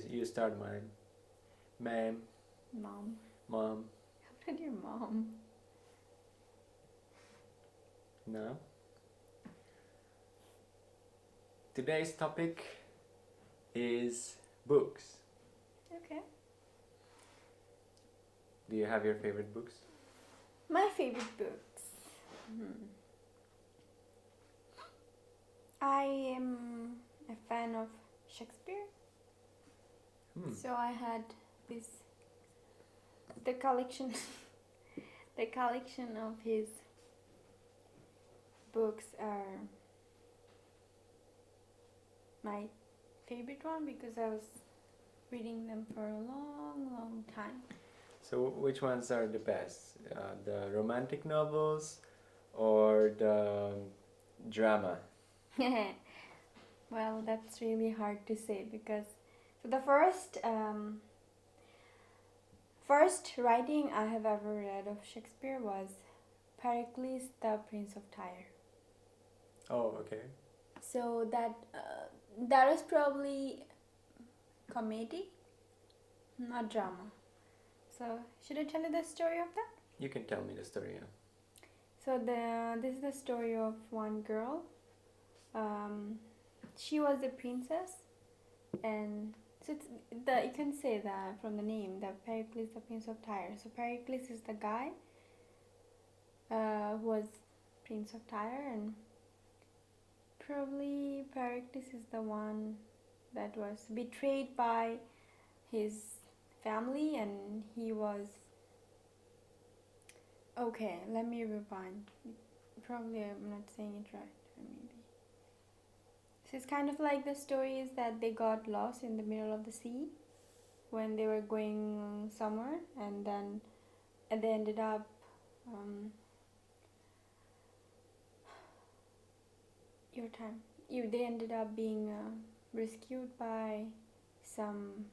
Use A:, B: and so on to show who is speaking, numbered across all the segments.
A: You start mine. Ma'am.
B: Mom.
A: Mom.
B: How about your mom?
A: No. Today's topic is books.
B: Okay.
A: Do you have your favorite books?
B: My favorite books. I am a fan of Shakespeare. So I had the collection the collection of his books are my favorite one because I was reading them for a long time.
A: So which ones are the best? The romantic novels or the drama?
B: Well, that's really hard to say because the first writing I have ever read of Shakespeare was Pericles, the Prince of Tyre.
A: Oh, okay.
B: So that is probably comedy, not drama. So should I tell you the story of that?
A: You can tell me the story. Yeah.
B: So this is the story of one girl. She was a princess, and so you can say that from the name, that Pericles, the Prince of Tyre. So Pericles is the guy who was Prince of Tyre, and probably Pericles is the one that was betrayed by his family, and he was. Okay, let me rewind. Probably I'm not saying it right, maybe. So it's kind of like the stories that they got lost in the middle of the sea when they were going somewhere, and then they ended up they ended up being rescued by some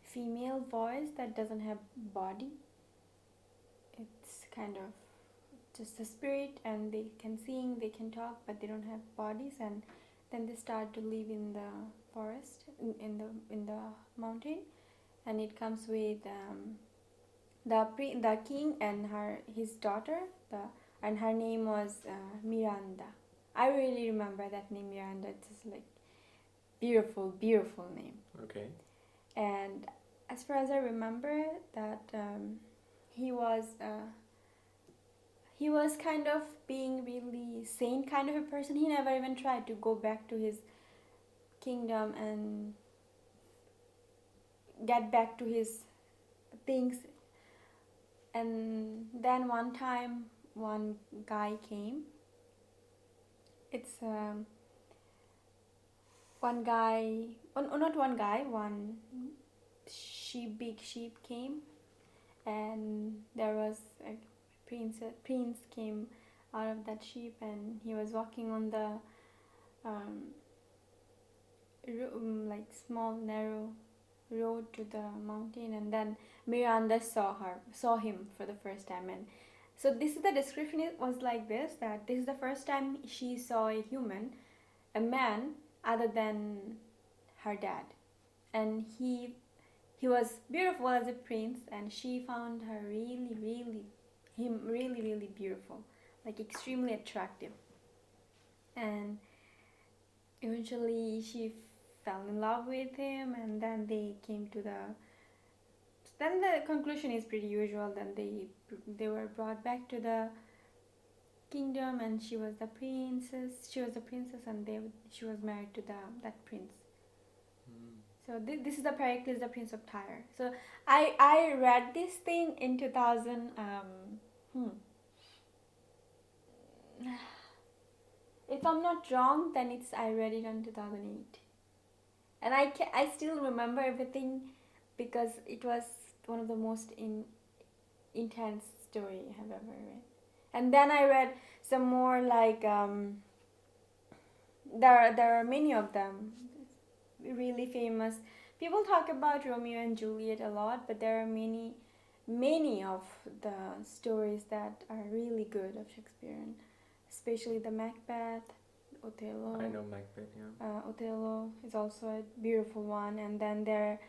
B: female voice that doesn't have body. It's kind of just a spirit, and they can sing, they can talk, but they don't have bodies, and then they start to live in the forest, in the mountain, and it comes with the king and his daughter, and her name was Miranda. I really remember that name, Miranda. It's just like beautiful name.
A: Okay.
B: And as far as I remember, that he was kind of being really sane kind of a person. He never even tried to go back to his kingdom and get back to his things. And then one time, one guy came. It's one guy, not one guy, one big sheep came, and there was a prince came out of that sheep, and he was walking on the like small narrow road to the mountain, and then Miranda saw him for the first time. And so this is the description. It was like this, that this is the first time she saw a man other than her dad, and he was beautiful as a prince, and she found him really beautiful, like extremely attractive. And eventually she fell in love with him, and then they came to then the conclusion is pretty usual. Then they were brought back to the kingdom, and she was the princess, and she was married to that prince. So this is the Pericles, the Prince of Tyre. So I read this thing in 2000. If I'm not wrong, then I read it in 2008, and I still remember everything because it was one of the most intense story I have ever read. And then I read some more, like there are many of them, really famous. People talk about Romeo and Juliet a lot, but there are many of the stories that are really good of Shakespeare, and especially the Macbeth, Othello.
A: I know Macbeth, yeah.
B: Othello is also a beautiful one, and then there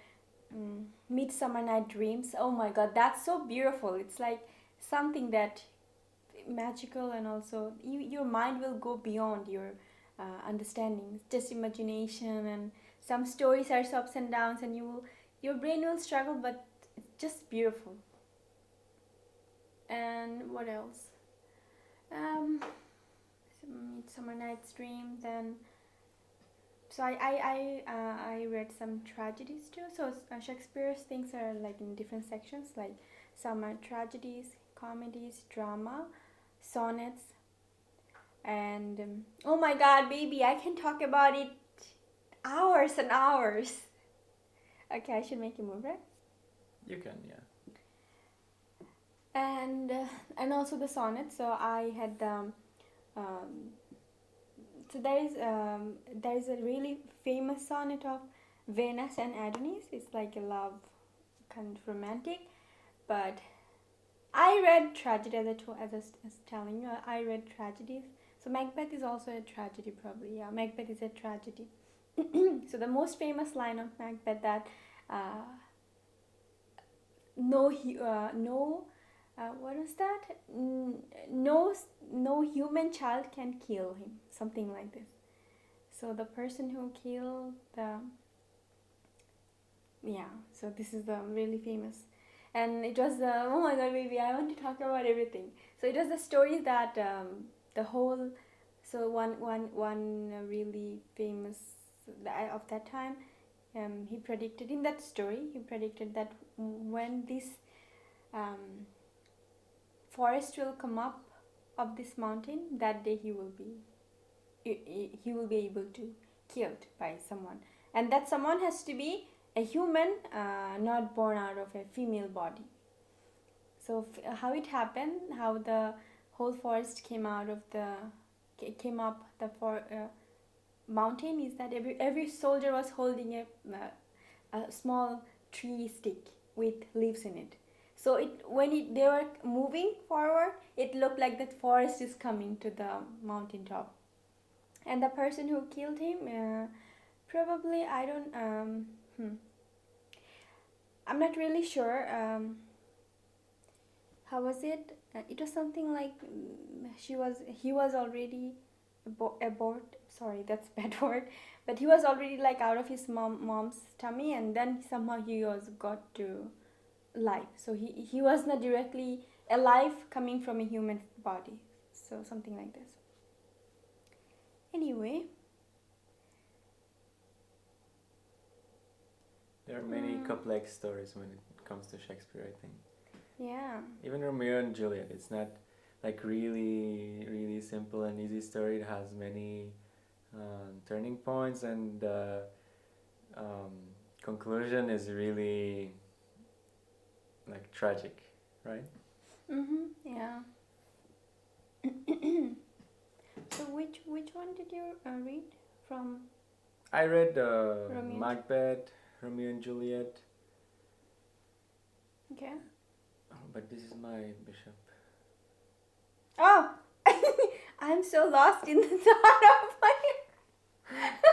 B: Midsummer Night Dreams. Oh my god, that's so beautiful. It's like something that magical, and also your mind will go beyond your understanding. Just imagination, and some stories are ups and downs, and your brain will struggle, but it's just beautiful. And what else? Um, Midsummer Night's Dream. Then so I read some tragedies too. So Shakespeare's things are like in different sections. Like some are tragedies, comedies, drama, sonnets, and oh my god, baby, I can talk about it hours and hours. Okay, I should make a move, right?
A: You can, yeah.
B: And also the sonnets. So I had um, so there is a really famous sonnet of Venus and Adonis. It's like a love, kind of romantic, but I read tragedy as I was telling you. I read tragedies. So Macbeth is also a tragedy, probably. Yeah, Macbeth is a tragedy. So the most famous line of Macbeth that uh, no what was that? No human child can kill him. Something like this. So the person who killed the yeah. So this is the really famous, and it was the oh my god, baby, I want to talk about everything. So it was the story that the whole so one really famous of that time. He predicted in that story. He predicted that when this um, forest will come up of this mountain, that day he will be able to killed by someone, and that someone has to be a human, not born out of a female body. So how it happened, how the whole forest came up the mountain, is that every soldier was holding a small tree stick with leaves in it. So they were moving forward, it looked like the forest is coming to the mountain top. And the person who killed him, probably I don't. I'm not really sure. How was it? It was something like he was already abort. Sorry, that's bad word. But he was already like out of his mom's tummy, and then somehow he was got to life. So he was not directly alive coming from a human body. So something like this. Anyway.
A: There are many complex stories when it comes to Shakespeare, I think.
B: Yeah.
A: Even Romeo and Juliet, it's not like really, really simple and easy story. It has many turning points, and the conclusion is really like tragic, right?
B: Yeah. So which one did you read from?
A: I read
B: Romeo.
A: Macbeth, Romeo and Juliet.
B: Okay.
A: Oh, but this is my bishop.
B: Oh, I'm so lost in the thought of my.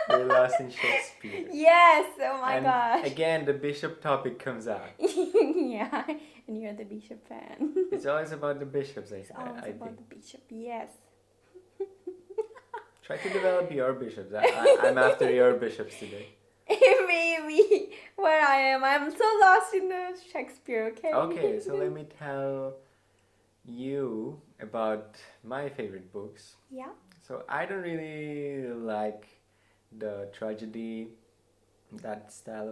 A: You're lost in Shakespeare.
B: Yes. Oh my
A: And
B: gosh.
A: again, the bishop topic comes out.
B: Yeah, and you're the bishop fan.
A: It's always about the bishops,
B: It's always
A: I
B: about
A: think.
B: the bishop. Yes.
A: Try to develop your bishops. I'm after your bishops today.
B: Maybe where I am, I'm so lost in the Shakespeare. Okay.
A: Okay, so let me tell you about my favorite books.
B: Yeah.
A: So I don't really like the tragedy, that style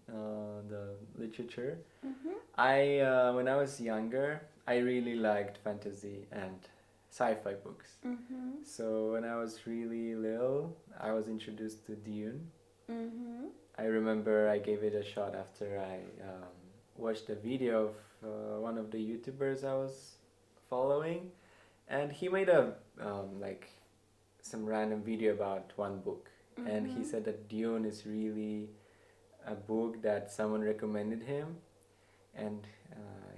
A: of the literature. When I was younger, I really liked fantasy and sci-fi books. So when I was really little, I was introduced to Dune. I remember I gave it a shot after I watched a video of one of the YouTubers I was following, and he made a like some random video about one book, and he said that Dune is really a book that someone recommended him, and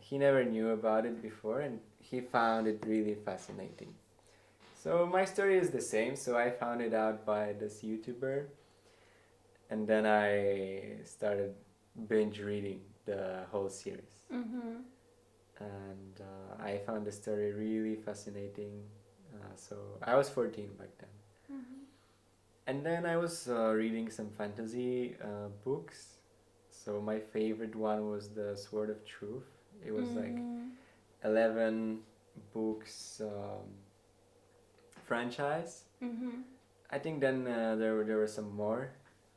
A: he never knew about it before, and he found it really fascinating. So my story is the same. So I found it out by this YouTuber, and then I started binge reading the whole series.
B: Mm-hmm.
A: And I found the story really fascinating. So I was 14 back then.
B: Mm-hmm.
A: And then I was reading some fantasy books. So my favorite one was The Sword of Truth. It was like
B: Mm-hmm.
A: 11 books franchise.
B: Mm-hmm.
A: I think then there were some more,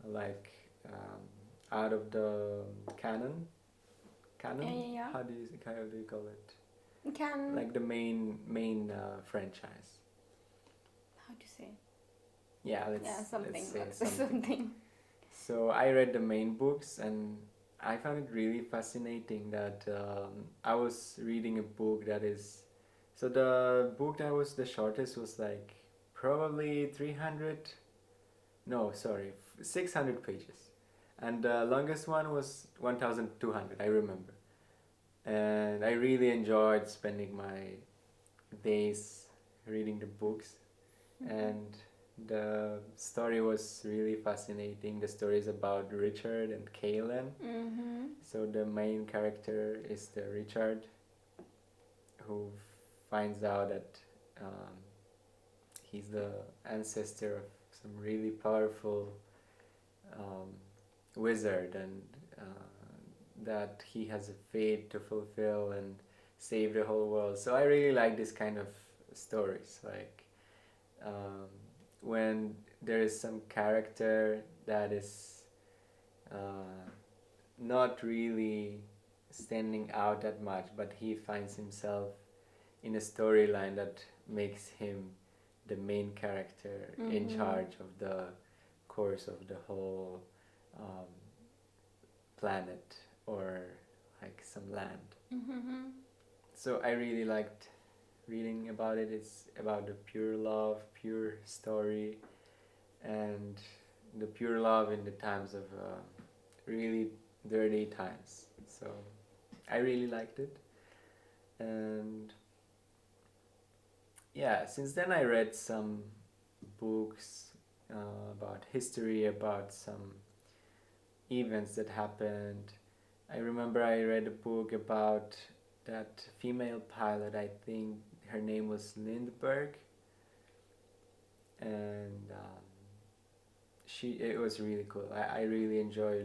A: like um, out of the canon.
B: Yeah,
A: Canon?
B: yeah, yeah.
A: How do you call it?
B: Can
A: Like the main franchise.
B: how to say?
A: Yeah,
B: Yeah,
A: let's
B: something.
A: say
B: Let's say
A: something.
B: something.
A: So I read the main books, and I found it really fascinating that I was reading a book that is. So the book that was the shortest was like probably 300. No, sorry, 600 pages, and the longest one was 1,200. I remember, and I really enjoyed spending my days reading the books,
B: Mm-hmm.
A: and the story was really fascinating. The story is about Richard and Kaylin.
B: Mm-hmm.
A: So the main character is the Richard, who finds out that um, he's the ancestor of some really powerful um, wizard, and that he has a fate to fulfill and save the whole world. So I really like this kind of stories, like um, when there is some character that is uh, not really standing out that much, but he finds himself in a storyline that makes him the main character in
B: Mm-hmm.
A: charge of the course of the whole um, planet, or like some land.
B: Mm-hmm.
A: So I really liked reading about it. It's about the pure love, pure story, and the pure love in the times of really dirty times. So I really liked it. And yeah, since then I read some books about history, about some events that happened. I remember I read a book about that female pilot. I think her name was Lindbergh, and it was really cool. I really enjoy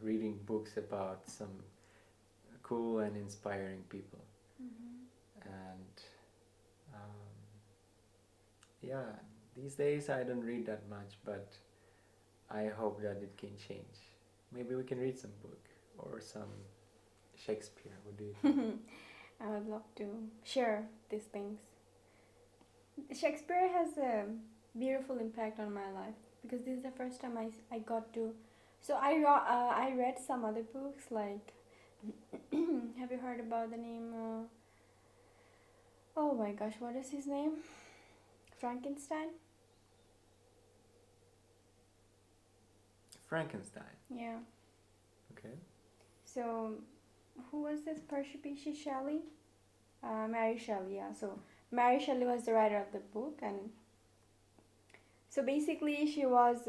A: reading books about some cool and inspiring people.
B: Mm-hmm.
A: And um, yeah, these days I don't read that much, but I hope that it can change. Maybe we can read some book or some Shakespeare. What do you think?
B: I would love to share these things. Shakespeare has a beautiful impact on my life because this is the first time I got to. So I read some other books like. Have you heard about the name? Oh my gosh, what is his name? Frankenstein?
A: Frankenstein.
B: Yeah.
A: Okay.
B: So, who was this Percy Shelley? Mary Shelley, yeah. So, Mary Shelley was the writer of the book, and so basically, she was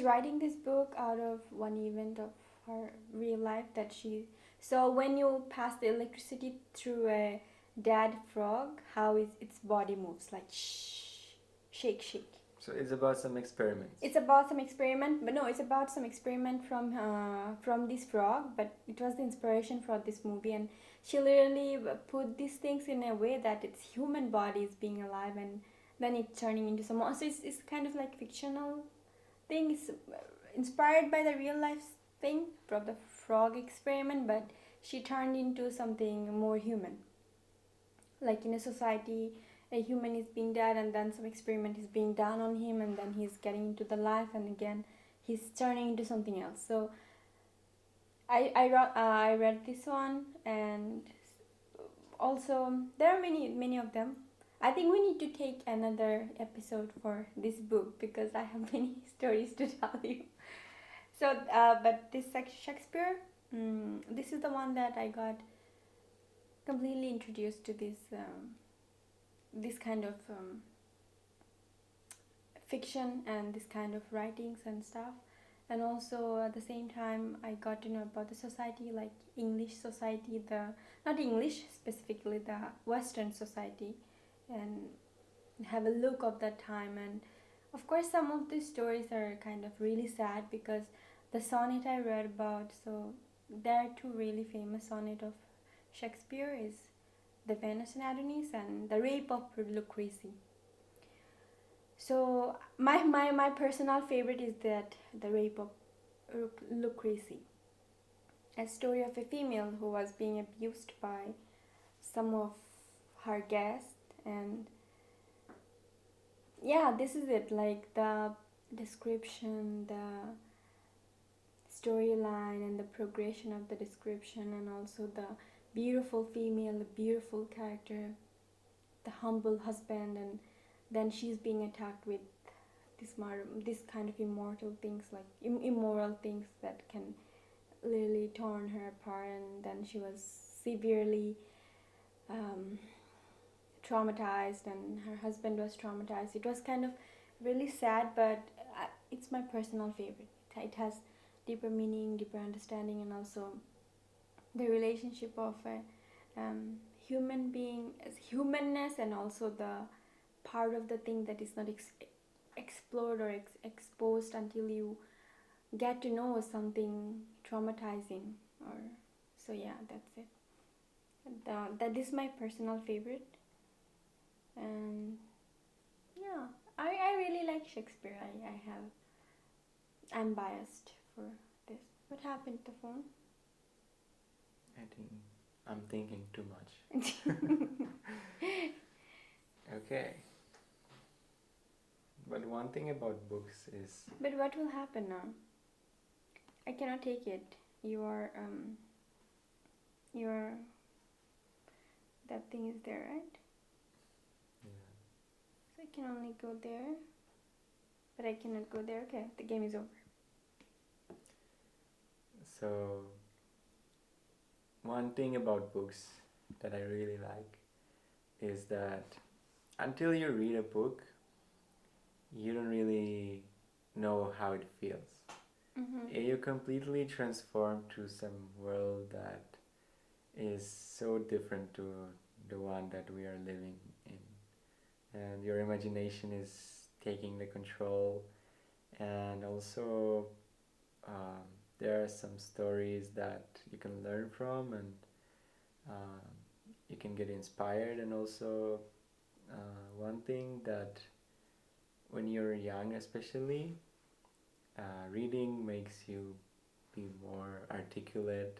B: writing this book out of one event of her real life that she. So, when you pass the electricity through a dead frog, how its body moves like shake, shake.
A: So it's about some experiments.
B: It's about some experiment, but no, it's about some experiment from this frog. But it was the inspiration for this movie, and she literally put these things in a way that its human body is being alive, and then it's turning into some. So it's kind of like fictional thing. It's inspired by the real life thing from the frog experiment, but she turned into something more human. Like in a society, a human is being dead, and then some experiment is being done on him, and then he's getting into the life, and again he's turning into something else. So I read this one, and also there are many of them. I think we need to take another episode for this book because I have many stories to tell you. So but this Shakespeare, this is the one that I got completely introduced to this this kind of fiction and this kind of writings and stuff. And also at the same time I got to know about the society, like English society, the not English specifically, the Western society, and have a look of that time. And of course some of these stories are kind of really sad, because the sonnet I read about, so there are two really famous sonnet of Shakespeare is the Venus and Adonis and the Rape of Lucrece. So my personal favorite is that the Rape of Lucrece, a story of a female who was being abused by some of her guests. And yeah, this is it, like the description, the storyline and the progression of the description, and also the beautiful female, the beautiful character, the humble husband, and then she's being attacked with this kind of immortal things, like immoral things that can literally torn her apart. And then she was severely traumatized, and her husband was traumatized. It was kind of really sad, but it's my personal favorite. It has deeper meaning, deeper understanding, and also the relationship of a human being as humanness, and also the part of the thing that is not explored or exposed until you get to know something traumatizing. Or so yeah, that's it. That is my personal favorite. And yeah, I really like Shakespeare. I'm biased for this. What happened to the phone?
A: I think I'm thinking too much. Okay. But one thing about books is...
B: But what will happen now? I cannot take it. Your that thing is there, right?
A: Yeah.
B: So I can only go there, but I cannot go there. Okay, the game is over.
A: So, one thing about books that I really like is that until you read a book, you don't really know how it feels. You're completely transformed to some world that is so different to the one that we are living in. And your imagination is taking the control. And also, there are some stories that you can learn from, and you can get inspired. And also, one thing that when you're young especially, reading makes you be more articulate.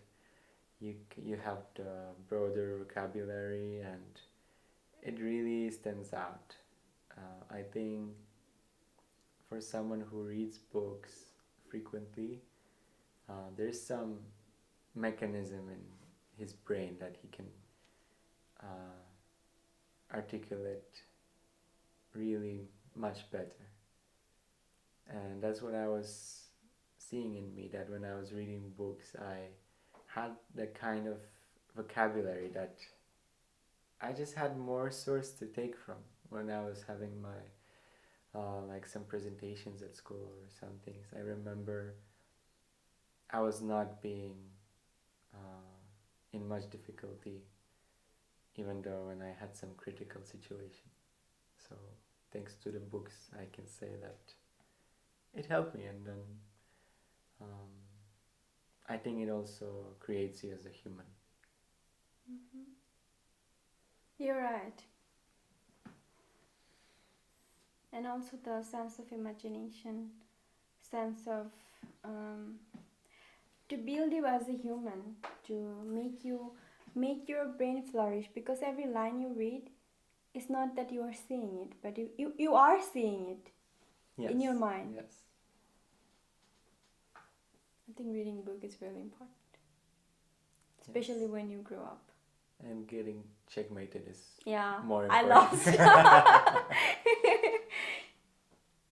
A: You have the broader vocabulary, and it really stands out. I think for someone who reads books frequently, there's some mechanism in his brain that he can articulate really much better. And that's what I was seeing in me, that when I was reading books, I had the kind of vocabulary that I just had more source to take from when I was having my like some presentations at school or some things. I remember I was not being in much difficulty, even though when I had some critical situation. So thanks to the books, I can say that it helped me. And then I think it also creates you as a human.
B: You're right. And also the sense of imagination, sense of to build you as a human, to make your brain flourish, because every line you read is not that you are seeing it, but you are seeing it. Yes. In your mind.
A: Yes.
B: I think reading a book is really important, especially when you grow up.
A: And getting checkmated is
B: more
A: important.
B: I lost.